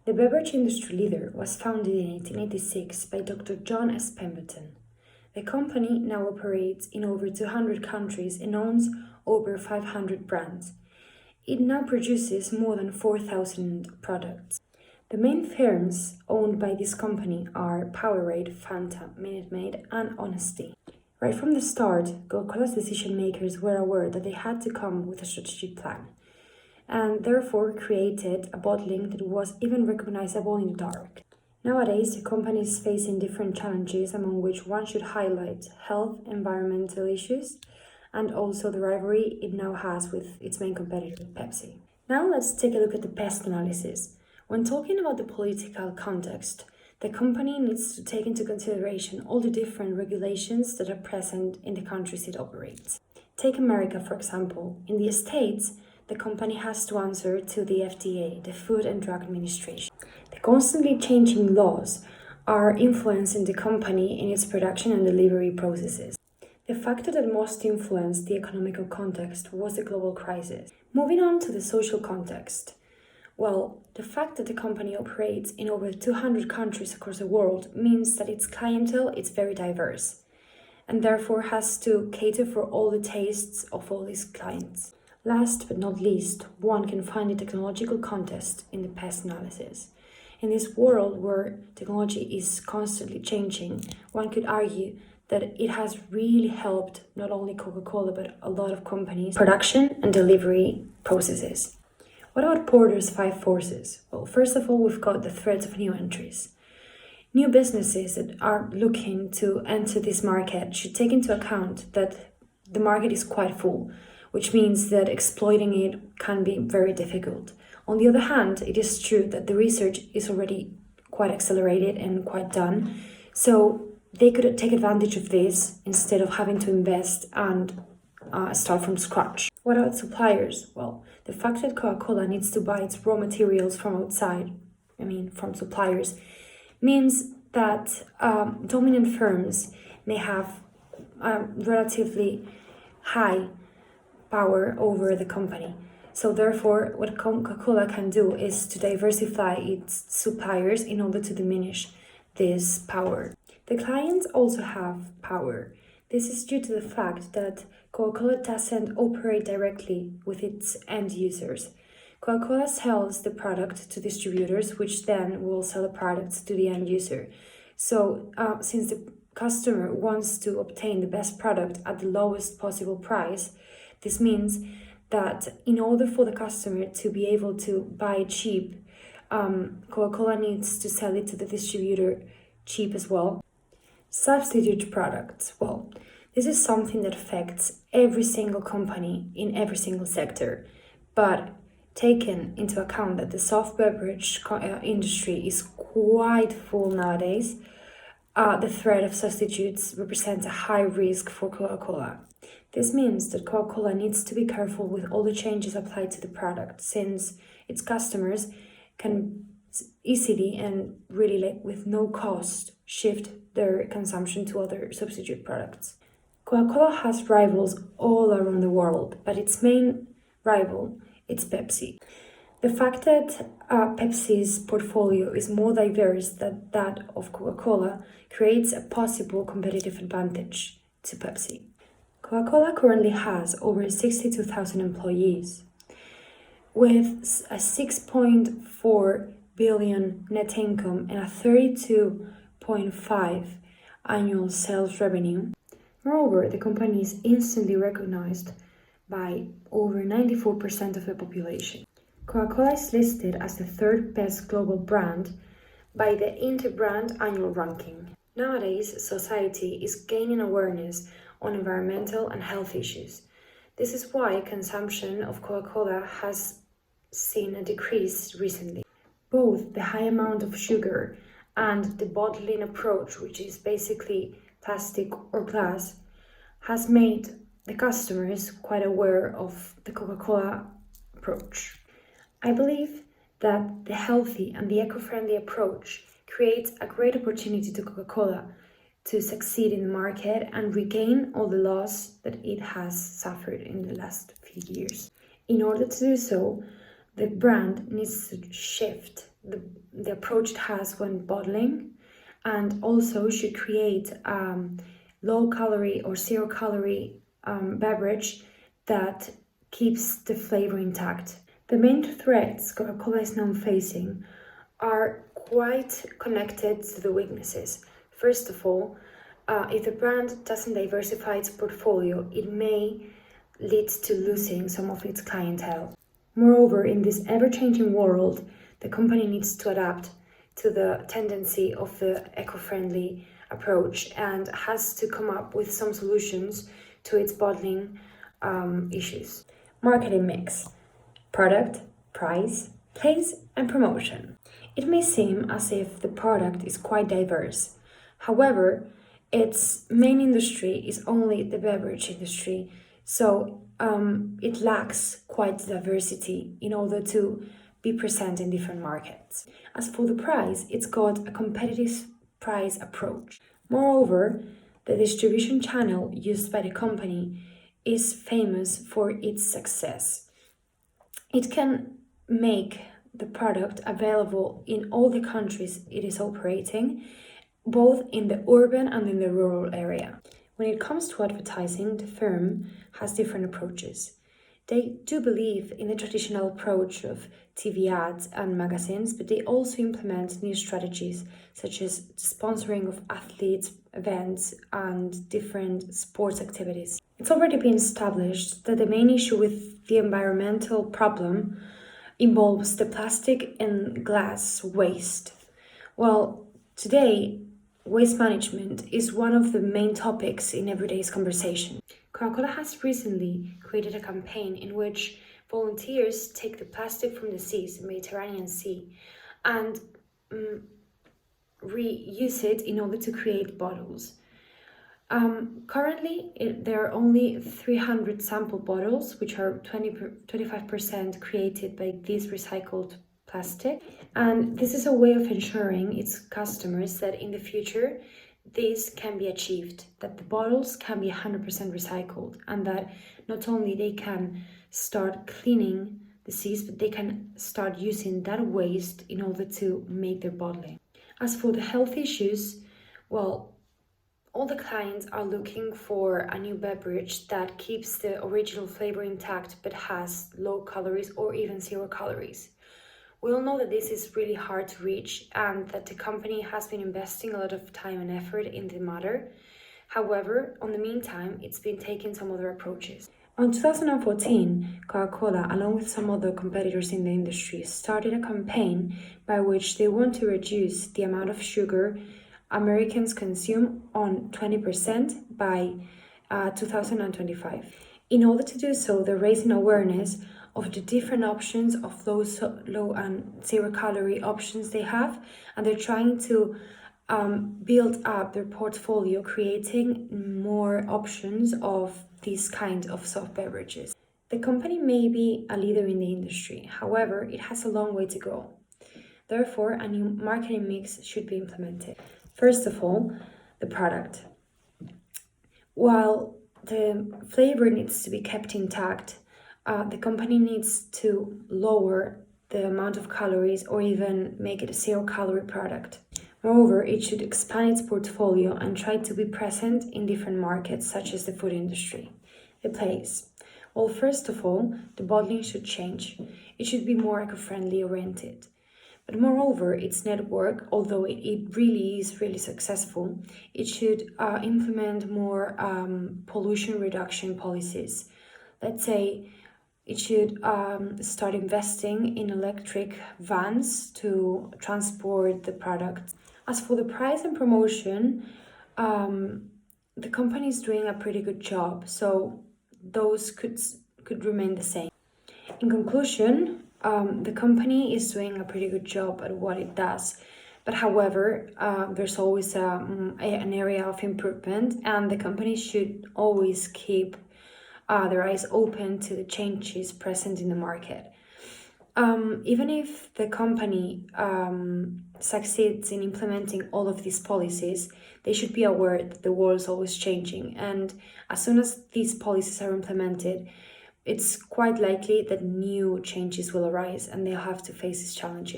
The beverage industry leader was founded in 1886 by Dr. John S. Pemberton. The company now operates in over 200 countries and owns over 500 brands. It now produces more than 4,000 products. The main firms owned by this company are Powerade, Fanta, Minute Maid, and Honesty. Right from the start, Coca-Cola's decision makers were aware that they had to come with a strategic plan, and therefore created a bottling that was even recognizable in the dark. Nowadays, the company is facing different challenges, among which one should highlight health, environmental issues, and also the rivalry it now has with its main competitor, Pepsi. Now let's take a look at the pest analysis. When talking about the political context, the company needs to take into consideration all the different regulations that are present in the countries it operates. Take America, for example. In the States, the company has to answer to the FDA, the Food and Drug Administration. The constantly changing laws are influencing the company in its production and delivery processes. The factor that most influenced the economical context was the global crisis. Moving on to the social context. Well, the fact that the company operates in over 200 countries across the world means that its clientele is very diverse and therefore has to cater for all the tastes of all its clients. Last but not least, one can find the technological context in the pest analysis. In this world where technology is constantly changing, one could argue that it has really helped not only Coca-Cola but a lot of companies' production and delivery processes. What about Porter's 5 forces? Well, first of all, we've got the threats of new entries. New businesses that are looking to enter this market should take into account that the market is quite full, which means that exploiting it can be very difficult. On the other hand, it is true that the research is already quite accelerated and quite done, so they could take advantage of this instead of having to invest and start from scratch. What about suppliers? Well, the fact that Coca-Cola needs to buy its raw materials from outside, from suppliers, means that dominant firms may have relatively high power over the company. So therefore, what Coca-Cola can do is to diversify its suppliers in order to diminish this power. The clients also have power. This is due to the fact that Coca-Cola doesn't operate directly with its end users. Coca-Cola sells the product to distributors, which then will sell the products to the end user. So since the customer wants to obtain the best product at the lowest possible price, this means that in order for the customer to be able to buy cheap, Coca-Cola needs to sell it to the distributor cheap as well. Substitute products. Well, this is something that affects every single company in every single sector, but taken into account that the soft beverage industry is quite full nowadays, the threat of substitutes represents a high risk for Coca-Cola. This means that Coca-Cola needs to be careful with all the changes applied to the product, since its customers can easily and really with no cost shift their consumption to other substitute products. Coca-Cola has rivals all around the world, but its main rival is Pepsi. The fact that Pepsi's portfolio is more diverse than that of Coca-Cola creates a possible competitive advantage to Pepsi. Coca-Cola currently has over 62,000 employees, with a 6.4 billion net income and a 32.5 annual sales revenue. Moreover, the company is instantly recognized by over 94% of the population. Coca-Cola is listed as the third best global brand by the Interbrand annual ranking. Nowadays, society is gaining awareness on environmental and health issues. This is why consumption of Coca-Cola has seen a decrease recently. Both the high amount of sugar and the bottling approach, which is basically plastic or glass, has made the customers quite aware of the Coca-Cola approach. I believe that the healthy and the eco-friendly approach creates a great opportunity to Coca-Cola to succeed in the market and regain all the loss that it has suffered in the last few years. In order to do so, the brand needs to shift the the approach it has when bottling, and also should create low calorie or zero calorie beverage that keeps the flavor intact. The main threats Coca-Cola is now facing are quite connected to the weaknesses. First of all, if the brand doesn't diversify its portfolio, it may lead to losing some of its clientele. Moreover, in this ever-changing world, the company needs to adapt to the tendency of the eco-friendly approach and has to come up with some solutions to its bottling issues. Marketing mix: product, price, place, and promotion. It may seem as if the product is quite diverse. However, its main industry is only the beverage industry, so it lacks quite diversity in order to be present in different markets. As for the price, it's got a competitive price approach. Moreover, the distribution channel used by the company is famous for its success. It can make the product available in all the countries it is operating, both in the urban and in the rural area. When it comes to advertising, the firm has different approaches. They do believe in the traditional approach of TV ads and magazines, but they also implement new strategies such as sponsoring of athletes, events, and different sports activities. It's already been established that the main issue with the environmental problem involves the plastic and glass waste. Well, today, waste management is one of the main topics in everyday's conversation. Coca-Cola has recently created a campaign in which volunteers take the plastic from the seas, the Mediterranean Sea, and reuse it in order to create bottles. Currently, there are only 300 sample bottles, which are 25% created by this recycled plastic. And this is a way of ensuring its customers that in the future, this can be achieved, that the bottles can be 100% recycled, and that not only they can start cleaning the seas, but they can start using that waste in order to make their bottling. As for the health issues, well, all the clients are looking for a new beverage that keeps the original flavor intact but has low calories or even 0 calories. We all know that this is really hard to reach and that the company has been investing a lot of time and effort in the matter. However, on the meantime, it's been taking some other approaches. In 2014, Coca-Cola, along with some other competitors in the industry, started a campaign by which they want to reduce the amount of sugar Americans consume on 20% by 2025. In order to do so, they're raising awareness of the different options of those low and 0 calorie options they have, and they're trying to build up their portfolio, creating more options of these kind of soft beverages. The company may be a leader in the industry, however, it has a long way to go. Therefore, a new marketing mix should be implemented. First of all, the product. While the flavor needs to be kept intact, the company needs to lower the amount of calories or even make it a 0 calorie product. Moreover, it should expand its portfolio and try to be present in different markets such as the food industry. The place. Well, first of all, the bottling should change. It should be more eco-friendly oriented. But moreover, its network, although it really is really successful, it should implement more pollution reduction policies. Let's say it should start investing in electric vans to transport the product. As for the price and promotion, the company is doing a pretty good job, so those could remain the same. In conclusion, the company is doing a pretty good job at what it does, but however, there's always an area of improvement, and the company should always keep their eyes open to the changes present in the market. Even if the company succeeds in implementing all of these policies, they should be aware that the world is always changing, and as soon as these policies are implemented, it's quite likely that new changes will arise and they'll have to face these challenges.